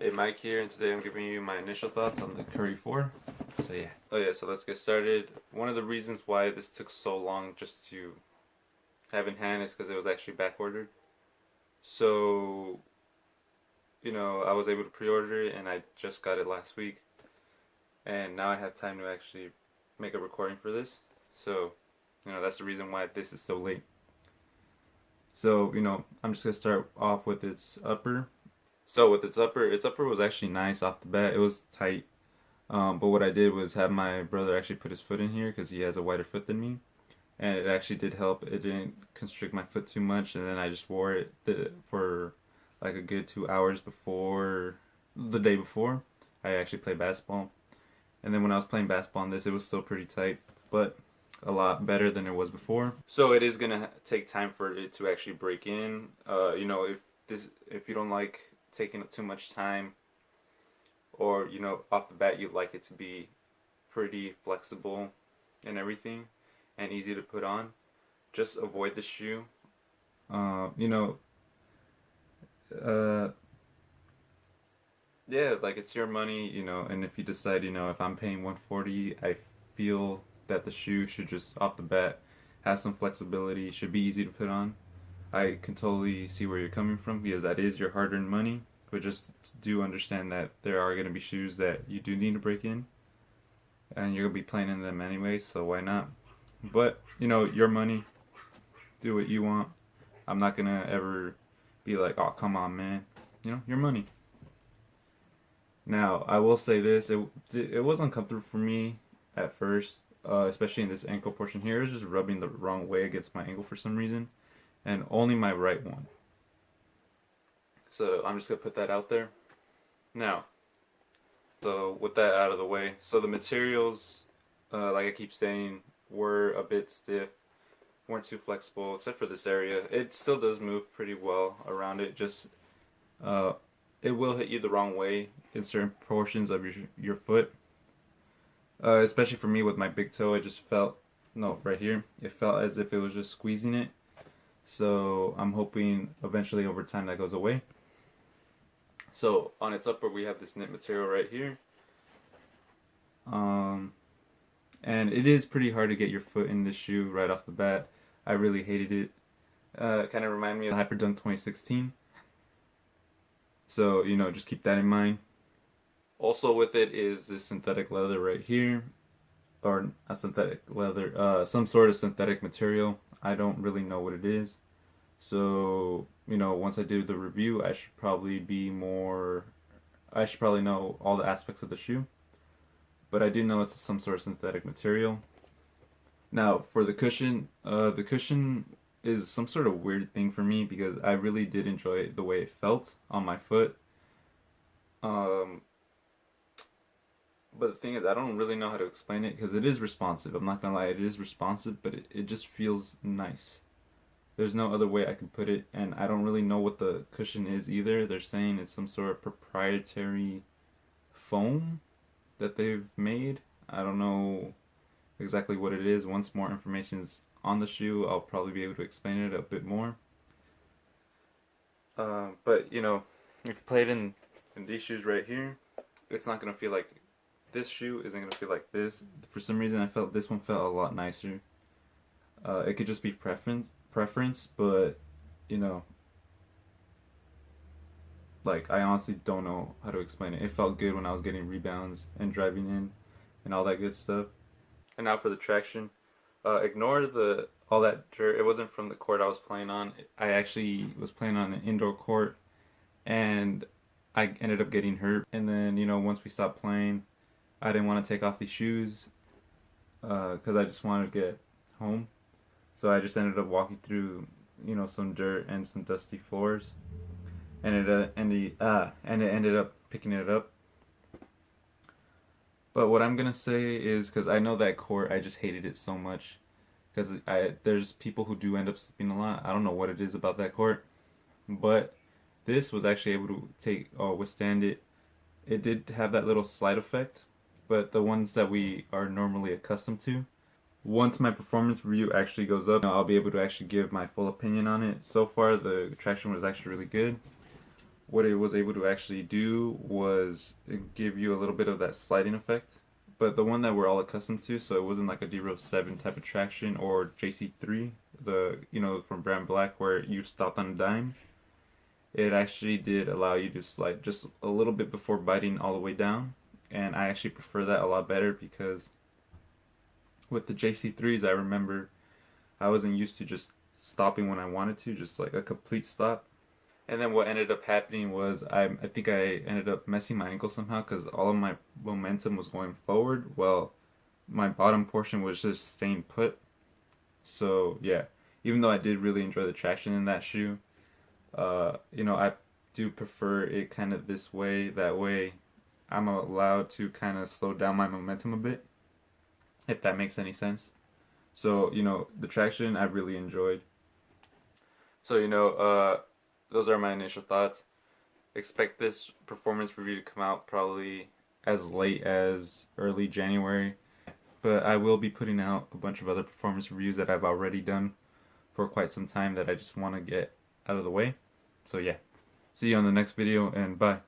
Hey, Mike here, and today I'm giving you my initial thoughts on the Curry 4. So yeah. So let's get started. One of the reasons why this took so long just to have in hand is because it was actually back ordered. So, I was able to pre-order it and I just got it last week. And now I have time to actually make a recording for this. So, that's the reason why this is so late. So, I'm just going to start off with its upper. So with its upper was actually nice off the bat. It was tight. But what I did was have my brother actually put his foot in here because he has a wider foot than me. And it actually did help. It didn't constrict my foot too much. And then I just wore it for like a good 2 hours before the day before I actually played basketball. And then when I was playing basketball on this, it was still pretty tight, but a lot better than it was before. So it is gonna take time for it to actually break in. If you don't like taking up too much time, or off the bat you like it to be pretty flexible and everything and easy to put on, just avoid the shoe. You know yeah, like it's your money, and if you decide, if I'm paying 140, I feel that the shoe should just off the bat have some flexibility, should be easy to put on. I can totally see where you're coming from because that is your hard-earned money, but just do understand that there are going to be shoes that you do need to break in, and you're going to be playing in them anyway, so why not? But, your money, do what you want. I'm not going to ever be like, oh, come on, man. Your money. Now, I will say this, it was uncomfortable for me at first, especially in this ankle portion here. It was just rubbing the wrong way against my ankle for some reason, and only my right one. So I'm just going to put that out there. Now, so with that out of the way, so the materials, like I keep saying, were a bit stiff, weren't too flexible, except for this area. It still does move pretty well around it, just it will hit you the wrong way in certain portions of your foot. Especially for me with my big toe, it just felt, no, right here, it felt as if it was just squeezing it. So I'm hoping eventually over time that goes away. So on its upper we have this knit material right here. And it is pretty hard to get your foot in this shoe right off the bat. I really hated it. Kind of reminded me of Hyperdunk 2016. So, just keep that in mind. Also with it is this synthetic leather right here. Or a synthetic leather, some sort of synthetic material. I don't really know what it is. So, once I do the review, I should probably know all the aspects of the shoe. But I do know it's some sort of synthetic material. Now, for the cushion is some sort of weird thing for me because I really did enjoy the way it felt on my foot. But the thing is, I don't really know how to explain it because it is responsive. I'm not gonna lie, it is responsive, but it just feels nice. There's no other way I can put it, and I don't really know what the cushion is either. They're saying it's some sort of proprietary foam that they've made. I don't know exactly what it is. Once more information is on the shoe, I'll probably be able to explain it a bit more. But if you play it in these shoes right here, it's not gonna feel like this shoe isn't gonna feel like this. For some reason, I felt this one felt a lot nicer. It could just be preference, but like I honestly don't know how to explain it. It felt good when I was getting rebounds and driving in and all that good stuff. And now for the traction, ignore all that dirt. It wasn't from the court I was playing on. I actually was playing on an indoor court, and I ended up getting hurt. And then once we stopped playing, I didn't want to take off these shoes because I just wanted to get home. So I just ended up walking through some dirt and some dusty floors, and it ended up picking it up. But what I'm gonna say is, because I know that court, I just hated it so much because there's people who do end up slipping a lot. I don't know what it is about that court, but this was actually able to withstand it. It did have that little slide effect, but the ones that we are normally accustomed to. Once my performance review actually goes up, I'll be able to actually give my full opinion on it. So far, the traction was actually really good. what it was able to actually do was give you a little bit of that sliding effect, but the one that we're all accustomed to, so it wasn't like a D-Rose 7 type of traction or JC3, the from Brand Black where you stopped on a dime. It actually did allow you to slide just a little bit before biting all the way down, and I actually prefer that a lot better because with the JC3s, I remember I wasn't used to just stopping when I wanted to, just like a complete stop. And then what ended up happening was I think I ended up messing my ankle somehow because all of my momentum was going forward. Well, my bottom portion was just staying put. So yeah, even though I did really enjoy the traction in that shoe, I do prefer it kind of this way. That way, I'm allowed to kind of slow down my momentum a bit, if that makes any sense. So the traction I really enjoyed. So those are my initial thoughts. Expect this performance review to come out probably as late as early January, but I will be putting out a bunch of other performance reviews that I've already done for quite some time that I just want to get out of the way. So yeah, see you on the next video, and bye.